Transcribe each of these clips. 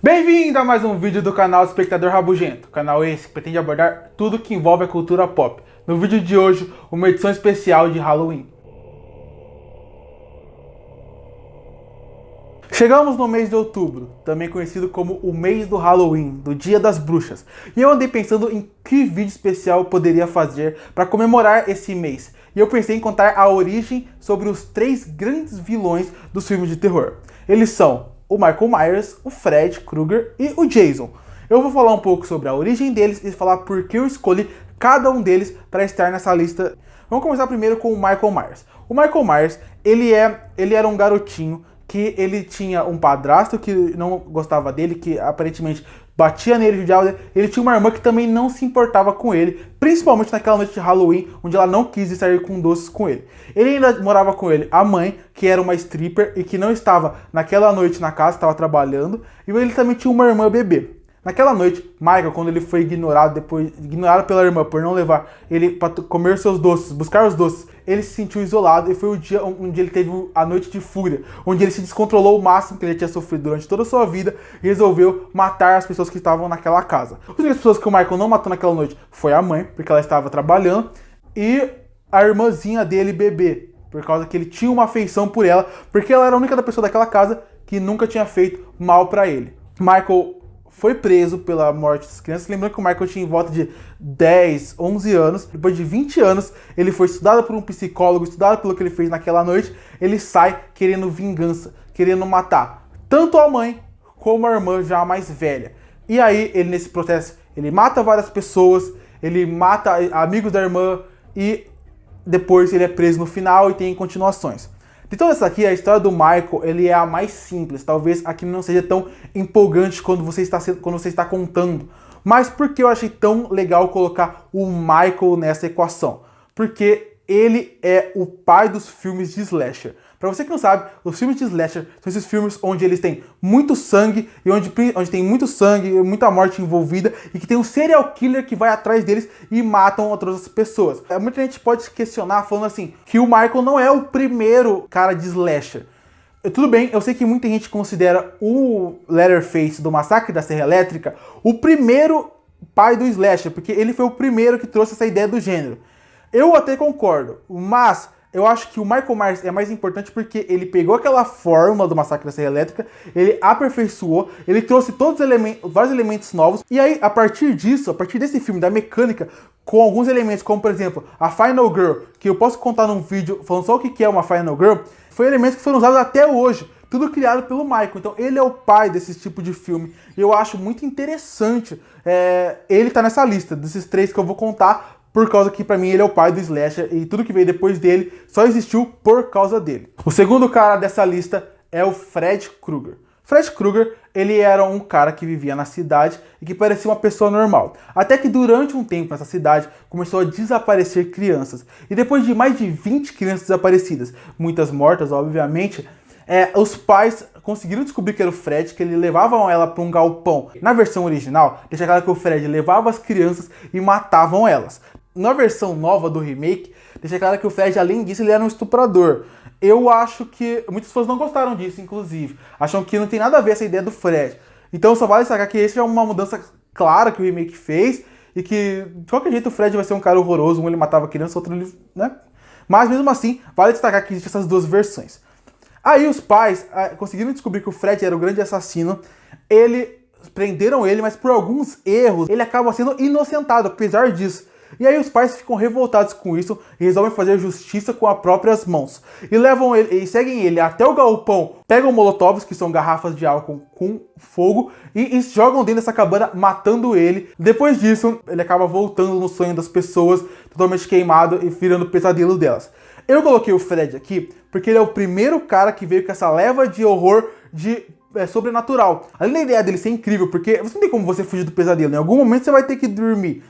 Bem-vindo a mais um vídeo do canal Espectador Rabugento, canal esse que pretende abordar tudo que envolve a cultura pop. No vídeo de hoje, uma edição especial de Halloween. Chegamos no mês de outubro, também conhecido como o mês do Halloween, do Dia das Bruxas, e eu andei pensando em que vídeo especial eu poderia fazer para comemorar esse mês. E eu pensei em contar a origem sobre os três grandes vilões dos filmes de terror. Eles são o Michael Myers, o Fred Krueger e o Jason. Eu vou falar um pouco sobre a origem deles e falar por que eu escolhi cada um deles para estar nessa lista. Vamos começar primeiro com o Michael Myers. O Michael Myers, ele era um garotinho que ele tinha um padrasto que não gostava dele, que aparentemente batia nele, judiava dele. Ele tinha uma irmã que também não se importava com ele, principalmente naquela noite de Halloween, onde ela não quis sair com doces com ele. Ele ainda morava com ele a mãe, que era uma stripper e que não estava naquela noite na casa, estava trabalhando, e ele também tinha uma irmã bebê. Naquela noite, Michael, quando ele foi ignorado pela irmã por não levar ele para comer seus doces, buscar os doces, ele se sentiu isolado e foi o dia onde ele teve a noite de fúria, onde ele se descontrolou o máximo que ele tinha sofrido durante toda a sua vida e resolveu matar as pessoas que estavam naquela casa. As únicas pessoas que o Michael não matou naquela noite foi a mãe, porque ela estava trabalhando, e a irmãzinha dele, bebê, por causa que ele tinha uma afeição por ela, porque ela era a única pessoa daquela casa que nunca tinha feito mal para ele. Michael foi preso pela morte das crianças. Lembrando que o Michael tinha em volta de 10, 11 anos. Depois de 20 anos, ele foi estudado por um psicólogo, estudado pelo que ele fez naquela noite. Ele sai querendo vingança, querendo matar tanto a mãe como a irmã já mais velha. E aí, ele nesse processo, ele mata várias pessoas, ele mata amigos da irmã e depois ele é preso no final e tem continuações. De toda essa aqui, a história do Michael, ele é a mais simples. Talvez aqui não seja tão empolgante quando você está contando. Mas por que eu achei tão legal colocar o Michael nessa equação? Porque ele é o pai dos filmes de slasher. Pra você que não sabe, os filmes de slasher são esses filmes onde eles têm muito sangue, e onde tem muito sangue, muita morte envolvida, e que tem um serial killer que vai atrás deles e matam outras pessoas. Muita gente pode se questionar falando assim, que o Michael não é o primeiro cara de slasher. Tudo bem, eu sei que muita gente considera o Leatherface do Massacre da Serra Elétrica o primeiro pai do slasher, porque ele foi o primeiro que trouxe essa ideia do gênero. Eu até concordo, mas eu acho que o Michael Myers é mais importante porque ele pegou aquela fórmula do Massacre da Serra Elétrica, ele aperfeiçoou, ele trouxe todos os elementos, vários elementos novos, e aí, a partir disso, a partir desse filme, da mecânica, com alguns elementos, como por exemplo, a Final Girl, que eu posso contar num vídeo falando só o que é uma Final Girl, foi elementos que foram usados até hoje, tudo criado pelo Michael. Então ele é o pai desse tipo de filme, e eu acho muito interessante ele tá nessa lista, desses três que eu vou contar, por causa que pra mim ele é o pai do slasher e tudo que veio depois dele só existiu por causa dele. O segundo cara dessa lista é o Fred Krueger. Fred Krueger, ele era um cara que vivia na cidade e que parecia uma pessoa normal. Até que durante um tempo nessa cidade começou a desaparecer crianças. E depois de mais de 20 crianças desaparecidas, muitas mortas obviamente, os pais conseguiram descobrir que era o Fred, que ele levavam ela para um galpão. Na versão original, deixa claro que o Fred levava as crianças e matavam elas. Na versão nova do remake, deixa claro que o Fred, além disso, ele era um estuprador. Eu acho que muitas pessoas não gostaram disso, inclusive. Acham que não tem nada a ver essa ideia do Fred. Então só vale destacar que essa é uma mudança clara que o remake fez e que, de qualquer jeito, o Fred vai ser um cara horroroso. Um ele matava criança, outro ele, né? Mas mesmo assim, vale destacar que existem essas duas versões. Aí os pais conseguiram descobrir que o Fred era o grande assassino. Prenderam ele, mas por alguns erros ele acaba sendo inocentado, apesar disso. E aí os pais ficam revoltados com isso e resolvem fazer justiça com as próprias mãos. E levam ele, e seguem ele até o galpão, pegam molotovs, que são garrafas de álcool com fogo, e jogam dentro dessa cabana, matando ele. Depois disso, ele acaba voltando no sonho das pessoas, totalmente queimado e virando pesadelo delas. Eu coloquei o Fred aqui porque ele é o primeiro cara que veio com essa leva de horror sobrenatural. Além da ideia dele ser incrível, porque você não tem como você fugir do pesadelo, em algum momento você vai ter que dormir.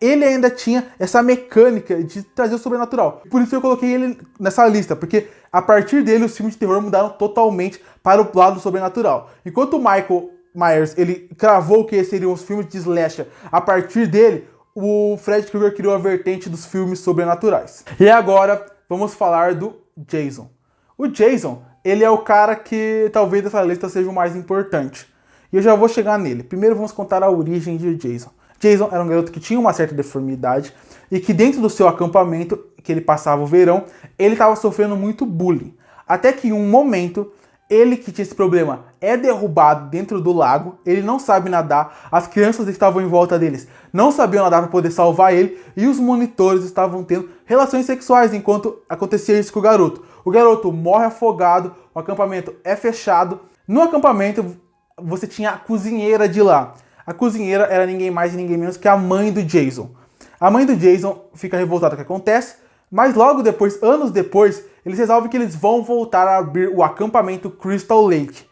Ele ainda tinha essa mecânica de trazer o sobrenatural. Por isso eu coloquei ele nessa lista, porque a partir dele os filmes de terror mudaram totalmente para o lado sobrenatural. Enquanto o Michael Myers, ele cravou que seriam os filmes de slasher, a partir dele, o Fred Krueger criou a vertente dos filmes sobrenaturais. E agora, vamos falar do Jason. O Jason, ele é o cara que talvez dessa lista seja o mais importante. E eu já vou chegar nele. Primeiro vamos contar a origem de Jason. Jason era um garoto que tinha uma certa deformidade e que dentro do seu acampamento, que ele passava o verão, ele estava sofrendo muito bullying. Até que em um momento, ele que tinha esse problema é derrubado dentro do lago, ele não sabe nadar, as crianças que estavam em volta deles não sabiam nadar para poder salvar ele e os monitores estavam tendo relações sexuais enquanto acontecia isso com o garoto. O garoto morre afogado, o acampamento é fechado. No acampamento você tinha a cozinheira de lá. A cozinheira era ninguém mais e ninguém menos que a mãe do Jason. A mãe do Jason fica revoltada com o que acontece, mas logo depois, anos depois, eles resolvem que eles vão voltar a abrir o acampamento Crystal Lake.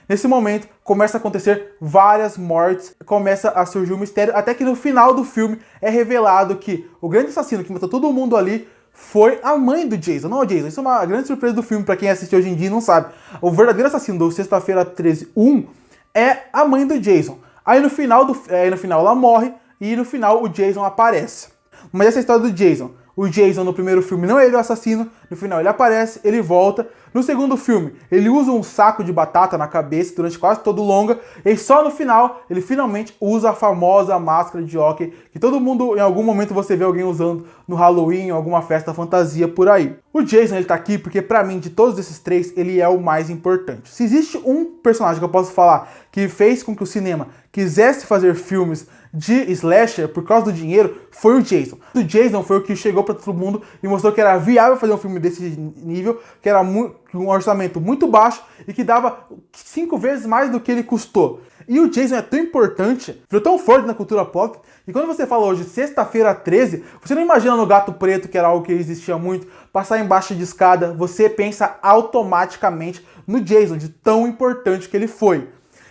Nesse momento, começa a acontecer várias mortes, começa a surgir um mistério, até que no final do filme é revelado que o grande assassino que matou todo mundo ali foi a mãe do Jason, não o Jason. Isso é uma grande surpresa do filme, pra quem assiste hoje em dia e não sabe. O verdadeiro assassino do Sexta-feira 13/1 é a mãe do Jason. Aí no final ela morre e no final o Jason aparece. Mas essa é a história do Jason. O Jason no primeiro filme não é ele o assassino, no final ele aparece, ele volta. No segundo filme, ele usa um saco de batata na cabeça durante quase todo o longa, e só no final, ele finalmente usa a famosa máscara de hóquei, que todo mundo, em algum momento, você vê alguém usando no Halloween, em alguma festa fantasia por aí. O Jason, ele tá aqui porque, pra mim, de todos esses três, ele é o mais importante. Se existe um personagem que eu posso falar que fez com que o cinema quisesse fazer filmes de slasher por causa do dinheiro, foi o Jason. O Jason foi o que chegou para todo mundo e mostrou que era viável fazer um filme desse nível, que era um orçamento muito baixo e que dava 5 vezes mais do que ele custou. E o Jason é tão importante, virou tão forte na cultura pop, e quando você fala hoje Sexta-feira 13, você não imagina no Gato Preto, que era algo que existia muito, passar embaixo de escada, você pensa automaticamente no Jason, de tão importante que ele foi.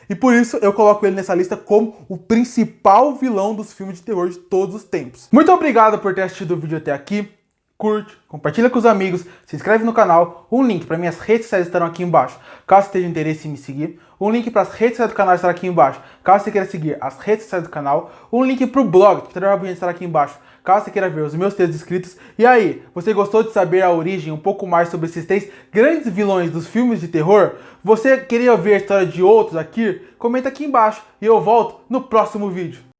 E por isso eu coloco ele nessa lista como o principal vilão dos filmes de terror de todos os tempos. Muito obrigado por ter assistido o vídeo até aqui. Curte, compartilha com os amigos, se inscreve no canal. Um link para minhas redes sociais estarão aqui embaixo, caso você tenha interesse em me seguir. Um link para as redes sociais do canal estará aqui embaixo, caso você queira seguir as redes sociais do canal. Um link para o blog, que também estará aqui embaixo, caso você queira ver os meus textos escritos. E aí, você gostou de saber a origem, um pouco mais sobre esses três grandes vilões dos filmes de terror? Você queria ver a história de outros aqui? Comenta aqui embaixo e eu volto no próximo vídeo.